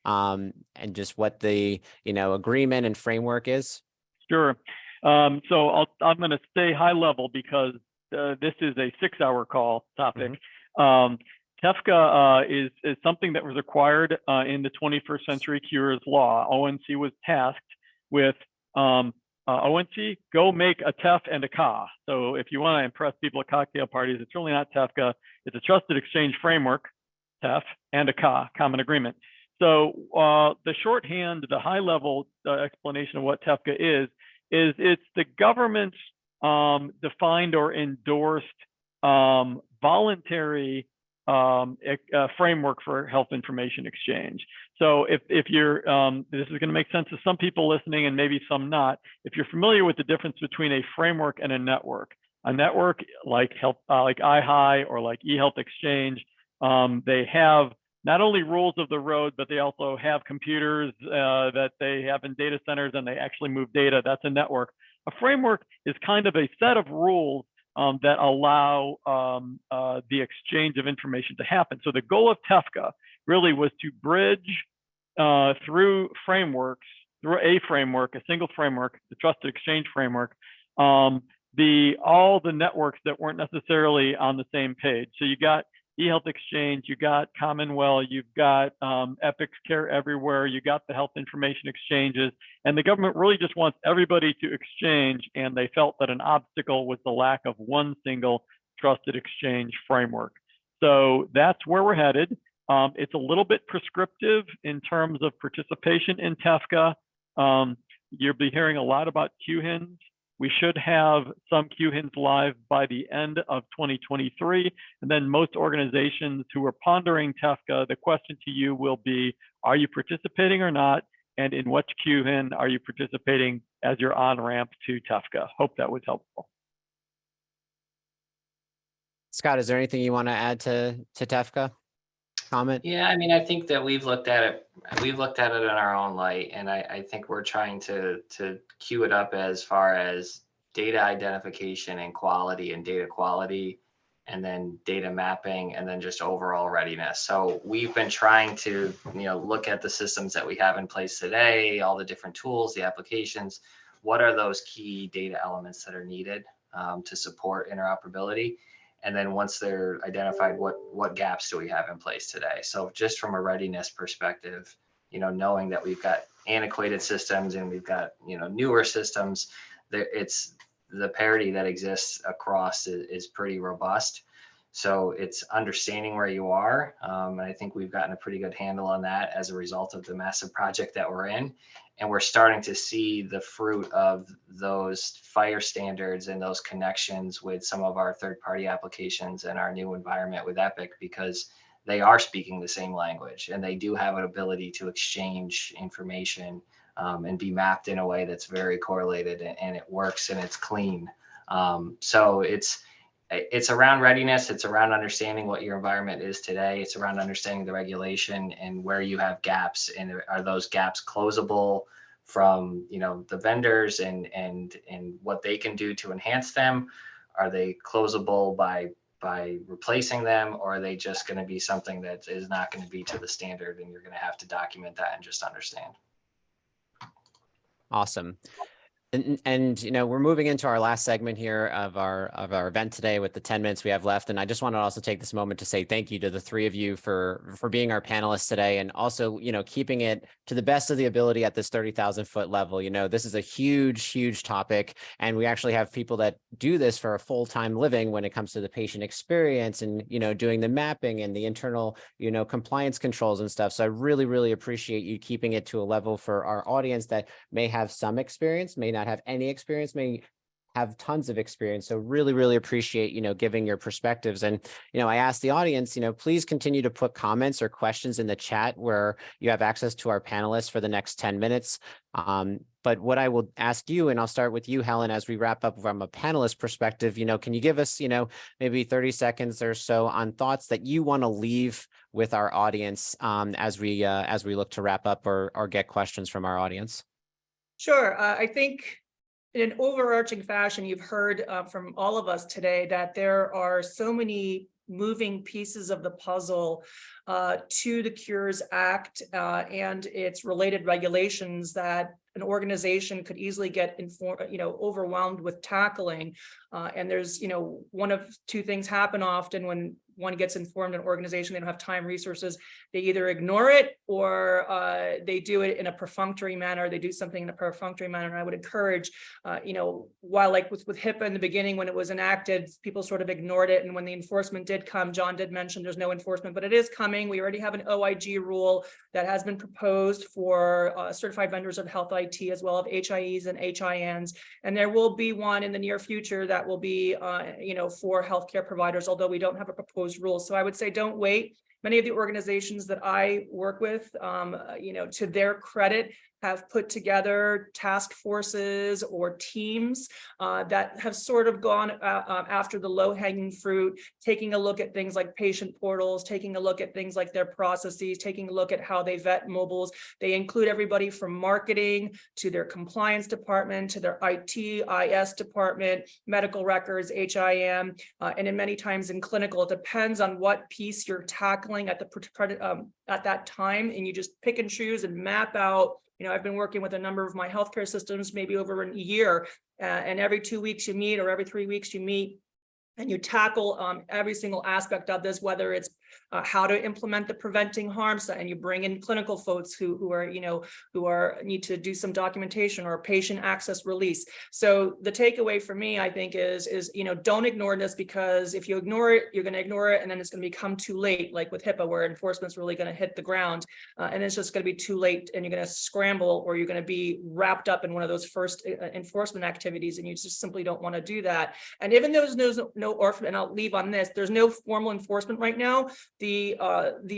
S2: and just what the, agreement and framework is? Sure.
S3: So I'm going to stay high level because this is a 6-hour call topic. TEFCA is something that was acquired in the 21st Century Cures Law. ONC was tasked with ONC, go make a TEF and a CA. So if you want to impress people at cocktail parties, it's really not TEFCA. It's a trusted exchange framework, TEF, and a CA, common agreement. So the shorthand, the high level explanation of what TEFCA is it's the government's defined or endorsed voluntary framework for health information exchange. So if you're, this is going to make sense to some people listening and maybe some not. If you're familiar with the difference between a framework and a network like iHi or like eHealth Exchange, they have not only rules of the road, but they also have computers that they have in data centers, and they actually move data. That's a network. A framework is kind of a set of rules that allow the exchange of information to happen. So the goal of TEFCA really was to bridge through frameworks, through a single framework, the Trusted Exchange Framework, all the networks that weren't necessarily on the same page. So you got eHealth Exchange, you got Commonwealth, you've got Epic Care Everywhere, you got the health information exchanges, and the government really just wants everybody to exchange, and they felt that an obstacle was the lack of one single trusted exchange framework. So that's where we're headed. It's a little bit prescriptive in terms of participation in TEFCA. You'll be hearing a lot about QHINs. We should have some QHINs live by the end of 2023. And then most organizations who are pondering TEFCA, the question to you will be, are you participating or not? And in which QHIN are you participating as your on-ramp to TEFCA? Hope that was helpful.
S2: Scott, is there anything you want to add to TEFCA? Comment?
S5: Yeah, I mean, I think that we've looked at it in our own light, and I think we're trying to queue it up as far as data identification and quality and data quality, and then data mapping, and then just overall readiness. So we've been trying to, look at the systems that we have in place today, all the different tools, the applications. What are those key data elements that are needed to support interoperability? And then once they're identified, what gaps do we have in place today? So just from a readiness perspective, knowing that we've got antiquated systems and we've got, newer systems, it's the parity that exists across is pretty robust. So it's understanding where you are. And I think we've gotten a pretty good handle on that as a result of the massive project that we're in. And we're starting to see the fruit of those FHIR standards and those connections with some of our third-party applications and our new environment with Epic, because they are speaking the same language and they do have an ability to exchange information and be mapped in a way that's very correlated, and it works and it's clean. So it's around readiness. It's around understanding what your environment is today. It's around understanding the regulation and where you have gaps, and are those gaps closable from the vendors and what they can do to enhance them? Are they closable by replacing them, or are they just going to be something that is not going to be to the standard, and you're going to have to document that and just understand?
S2: Awesome. And we're moving into our last segment here of our event today with the 10 minutes we have left. And I just want to also take this moment to say thank you to the three of you for being our panelists today, and also, keeping it to the best of the ability at this 30,000-foot level. This is a huge topic, and we actually have people that do this for a full-time living when it comes to the patient experience and, doing the mapping and the internal, compliance controls and stuff. So I really appreciate you keeping it to a level for our audience that may have some experience, may not have any experience, may have tons of experience. So really appreciate, giving your perspectives. And, I asked the audience, please continue to put comments or questions in the chat where you have access to our panelists for the next 10 minutes. But what I will ask you, and I'll start with you, Helen, as we wrap up from a panelist perspective, can you give us, maybe 30 seconds or so on thoughts that you want to leave with our audience as we look to wrap up or get questions from our audience?
S4: Sure. I think in an overarching fashion, you've heard from all of us today that there are so many moving pieces of the puzzle to the Cures Act and its related regulations that an organization could easily get overwhelmed with tackling. And there's, one of two things happen often when one gets informed an organization, they don't have time, resources, they either ignore it or they do it in a perfunctory manner. They do something in a perfunctory manner. And I would encourage, while like with HIPAA in the beginning, when it was enacted, people sort of ignored it. And when the enforcement did come, John did mention there's no enforcement, but it is coming. We already have an OIG rule that has been proposed for certified vendors of health IT, as well as HIEs and HINs. And there will be one in the near future that will be, for healthcare providers, although we don't have a proposed proposed rules. So I would say don't wait. Many of the organizations that I work with, to their credit, have put together task forces or teams that have sort of gone after the low-hanging fruit, taking a look at things like patient portals, taking a look at things like their processes, taking a look at how they vet mobiles. They include everybody from marketing to their compliance department, to their IT, IS department, medical records, HIM, and in many times in clinical. It depends on what piece you're tackling at that time, and you just pick and choose and map out. I've been working with a number of my healthcare systems, maybe over a year, and every 2 weeks you meet, or every 3 weeks you meet, and you tackle every single aspect of this, whether it's how to implement the preventing harm, and you bring in clinical folks who need to do some documentation, or patient access release. So the takeaway for me, I think, is don't ignore this, because if you ignore it, you're going to ignore it, and then it's going to become too late, like with HIPAA, where enforcement's really going to hit the ground, and it's just going to be too late, and you're going to scramble, or you're going to be wrapped up in one of those first enforcement activities, and you just simply don't want to do that. And even though there's no orphan, and I'll leave on this, there's no formal enforcement right now. The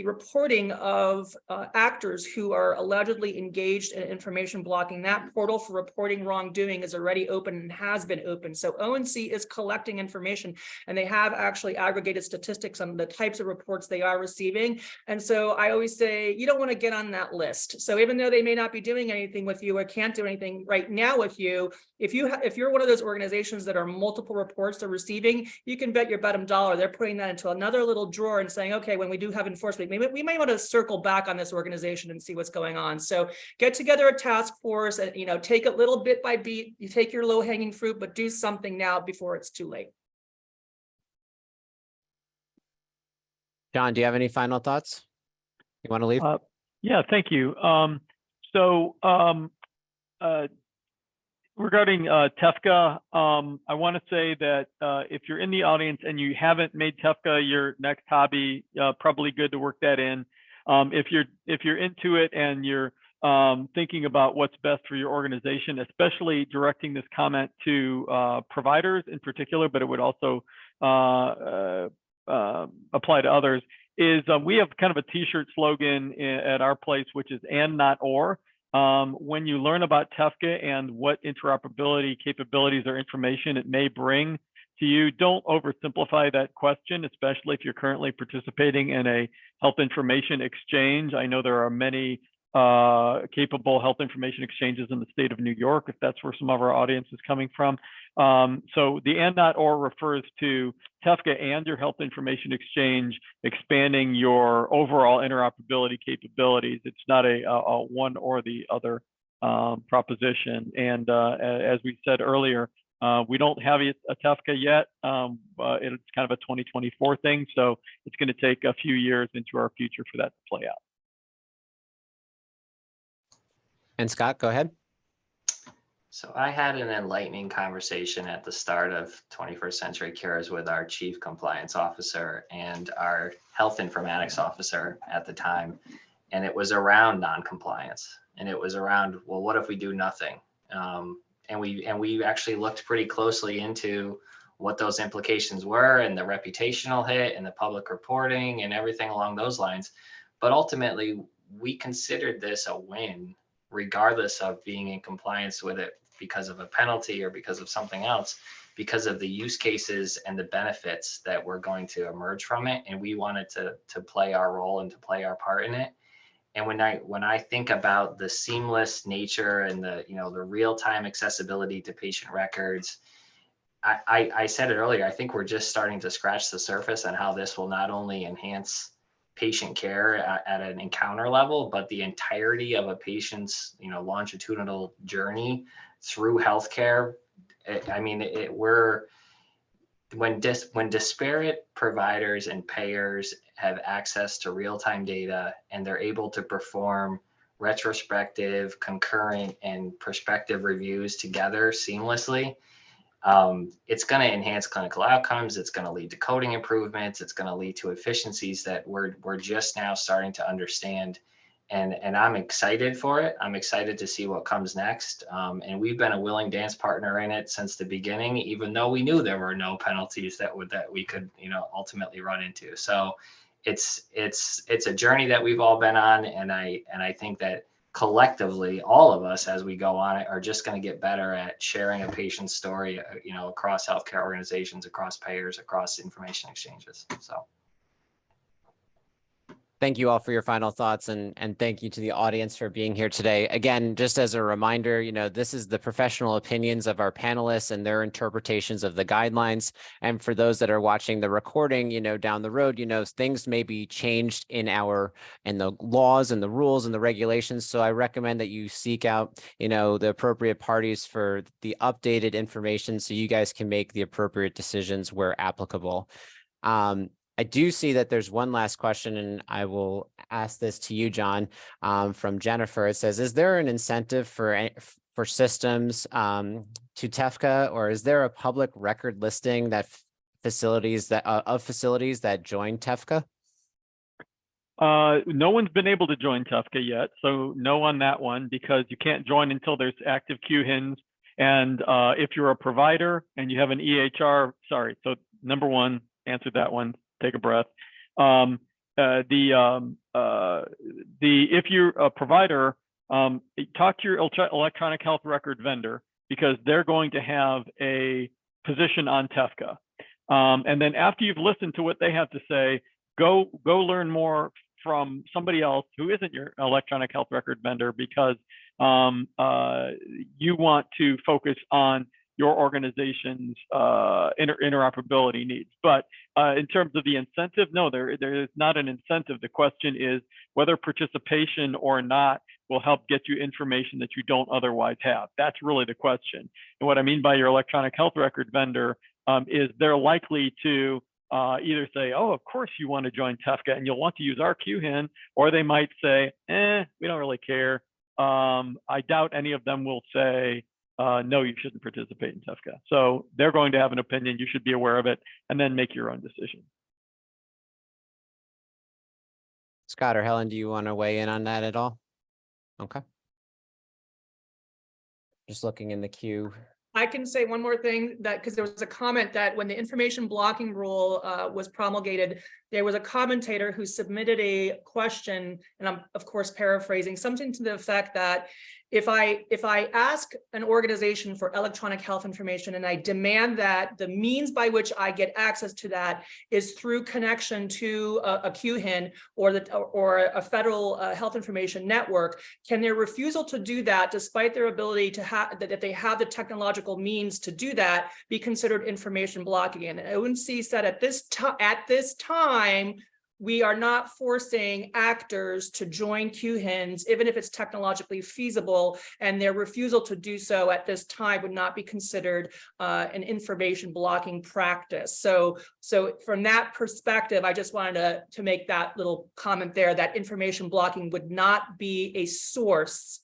S4: reporting of actors who are allegedly engaged in information blocking, that portal for reporting wrongdoing is already open and has been open. So ONC is collecting information, and they have actually aggregated statistics on the types of reports they are receiving. And so I always say, you don't want to get on that list. So even though they may not be doing anything with you, or can't do anything right now with you, if you're one of those organizations that are multiple reports they're receiving, you can bet your bottom dollar they're putting that into another little drawer and saying, okay, when we do have enforcement, we might want to circle back on this organization and see what's going on. So get together a task force, and take it little bit by bit. You take your low-hanging fruit, but do something now before it's too late.
S2: John, do you have any final thoughts you want to leave?
S3: Yeah, thank you. Regarding TEFCA, I want to say that if you're in the audience and you haven't made TEFCA your next hobby, probably good to work that in. If you're into it and you're thinking about what's best for your organization, especially directing this comment to providers in particular, but it would also apply to others, is we have kind of a t-shirt slogan at our place, which is "and not or." When you learn about TEFCA and what interoperability capabilities or information it may bring to you, don't oversimplify that question, especially if you're currently participating in a health information exchange. I know there are many capable health information exchanges in the state of New York, if that's where some of our audience is coming from. So the "and not or" refers to TEFCA and your health information exchange expanding your overall interoperability capabilities. It's not a one or the other proposition. And as we said earlier, we don't have a TEFCA yet. It's kind of a 2024 thing, so it's going to take a few years into our future for that to play out.
S2: And Scott, go ahead.
S5: So I had an enlightening conversation at the start of 21st Century Cures with our chief compliance officer and our health informatics officer at the time. And it was around non-compliance. And it was around, well, what if we do nothing? And we actually looked pretty closely into what those implications were, and the reputational hit, and the public reporting, and everything along those lines. But ultimately, we considered this a win, regardless of being in compliance with it because of a penalty or because of something else, because of the use cases and the benefits that were going to emerge from it. And we wanted to play our role and to play our part in it. And when I think about the seamless nature and the real-time accessibility to patient records, I said it earlier, I think we're just starting to scratch the surface on how this will not only enhance patient care at an encounter level, but the entirety of a patient's longitudinal journey through healthcare. When disparate providers and payers have access to real-time data, and they're able to perform retrospective, concurrent, and prospective reviews together seamlessly, it's going to enhance clinical outcomes. It's going to lead to coding improvements. It's going to lead to efficiencies that we're just now starting to understand. and I'm excited for it. I'm excited to see what comes next. And we've been a willing dance partner in it since the beginning, even though we knew there were no penalties that we could, ultimately run into. So it's a journey that we've all been on, and I think that collectively, all of us as we go on it are just going to get better at sharing a patient's story, across healthcare organizations, across payers, across information exchanges. So.
S2: Thank you all for your final thoughts, and thank you to the audience for being here today. Again, just as a reminder, this is the professional opinions of our panelists and their interpretations of the guidelines. And for those that are watching the recording, down the road, things may be changed in the laws and the rules and the regulations. So I recommend that you seek out, the appropriate parties for the updated information so you guys can make the appropriate decisions where applicable. I do see that there's one last question, and I will ask this to you, John, from Jennifer. It says, is there an incentive for systems to TEFCA, or is there a public record listing that facilities that join TEFCA?
S3: No one's been able to join TEFCA yet, so no on that one, because you can't join until there's active QHINs. And if you're a provider and you have an EHR, sorry, so number one, answer that one. Take a breath. If you're a provider, talk to your electronic health record vendor, because they're going to have a position on TEFCA. And then after you've listened to what they have to say, go learn more from somebody else who isn't your electronic health record vendor, because you want to focus on your organization's interoperability needs. But in terms of the incentive, no, there is not an incentive. The question is whether participation or not will help get you information that you don't otherwise have. That's really the question. And what I mean by your electronic health record vendor is they're likely to either say, oh, of course you want to join TEFCA and you'll want to use our QHIN, or they might say, we don't really care. I doubt any of them will say, no, you shouldn't participate in TEFCA. So they're going to have an opinion. You should be aware of it, and then make your own decision.
S2: Scott or Helen, do you want to weigh in on that at all? Okay. Just looking in the queue.
S4: I can say one more thing, that because there was a comment that when the information blocking rule was promulgated, there was a commentator who submitted a question, and I'm of course paraphrasing, something to the effect that if I ask an organization for electronic health information and I demand that the means by which I get access to that is through connection to a QHIN or a federal health information network, can their refusal to do that, despite their ability to have that they have the technological means to do that, be considered information blocking? And ONC said at this time, we are not forcing actors to join QHINs, even if it's technologically feasible, and their refusal to do so at this time would not be considered an information blocking practice. So from that perspective, I just wanted to make that little comment there, that information blocking would not be a source,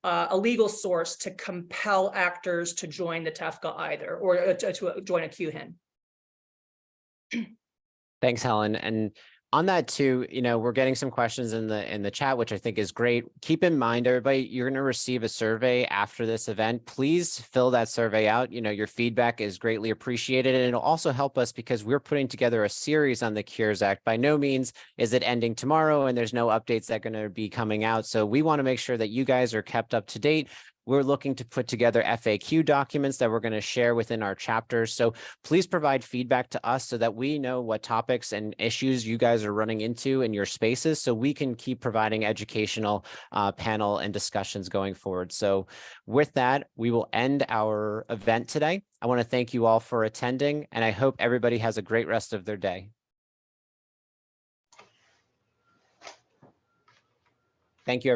S4: a legal source to compel actors to join the TEFCA either, or to join a QHIN.
S2: Thanks, Helen. And on that too, we're getting some questions in the chat, which I think is great. Keep in mind, everybody, you're going to receive a survey after this event. Please fill that survey out. Your feedback is greatly appreciated, and it'll also help us because we're putting together a series on the Cures Act. By no means is it ending tomorrow, and there's no updates that are going to be coming out. So we want to make sure that you guys are kept up to date. We're looking to put together FAQ documents that we're going to share within our chapters. So please provide feedback to us so that we know what topics and issues you guys are running into in your spaces, so we can keep providing educational panel and discussions going forward. So with that, we will end our event today. I want to thank you all for attending, and I hope everybody has a great rest of their day. Thank you.